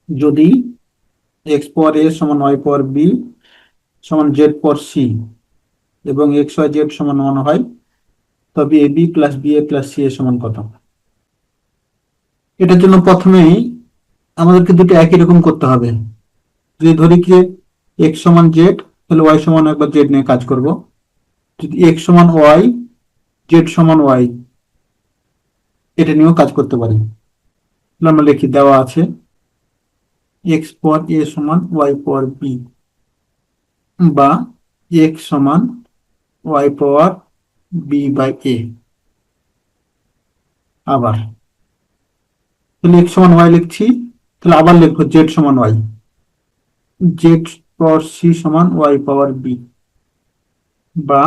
যদি এক্স পাওয়ার এ সমান y power B সমান জেড পাওয়ার সি এবং এক্স ওয়াই জেড সমান 1 হয়, তবে A B plus B A plus C এর সমান কত? এটার জন্য প্রথমেই আমাদেরকে দুটো একই রকম করতে হবে। যদি ধরি কি এক্স সমান জেড, তাহলে ওয়াই সমান একবার জেড নিয়ে কাজ করব। যদি এক্স সমান ওয়াই, জেড সমান ওয়াই, এটা নিয়েও কাজ করতে পারি। আমরা লিখি, দেওয়া আছে এক্স পাওয়ার এ সমান ওয়াই পাওয়ার বি, বা এক্স সমান ওয়াই পাওয়ার বি বাই এ। আবার তাহলে এক্স সমান ওয়াই লিখছি, তাহলে আবার লিখবো জেড সমান ওয়াই, জেড পাওয়ার সি সমান ওয়াই পাওয়ার বি, বা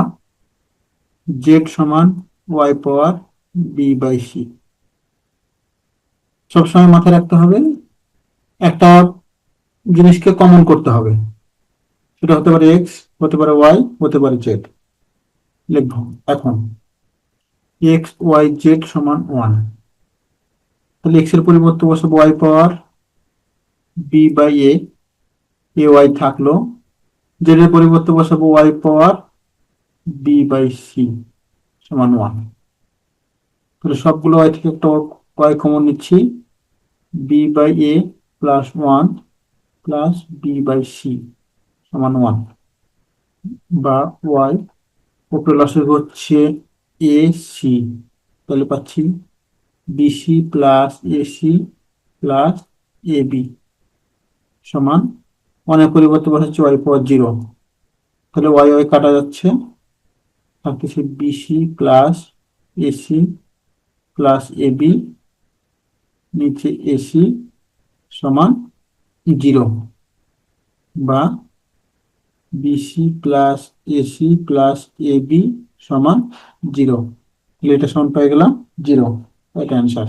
জেড সমান y power b by c. সবসময় মাথায় রাখতে হবে একটা জিনিসকে কমন করতে হবে। সেটা হতে পারে এক্স, হতে পারে ওয়াই, হতে পারে জেড। লিখবো এখন এক্স ওয়াই জেড সমান 1, তাহলে এক্স এর পরিবর্তে বসাবো y power b by a, a y থাকলো। জেড এর পরিবর্তে বসাবো y power b by c সমান 1। তাহলে সবগুলো ওয়াই থেকে একটা ওয়াই কমন নিচ্ছি, b by a plus 1 plus b by c সমান 1, বা ওয়াই উপরে লসাগু হচ্ছে এ সি, তাহলে পাচ্ছি BC plus AC plus A B সমান 1 এর পরিবর্তে বসাচ্ছি ওয়াই পাওয়ার 0, তাহলে ওয়াই ওয়াই কাটা যাচ্ছে, থাকতেছে BC plus AC plus A B, নিচে এসি সমান 0, বা BC plus AC plus A B সমান 0। তাহলে এটা সমান পেয়ে গেলাম 0। এটা অ্যান্সার।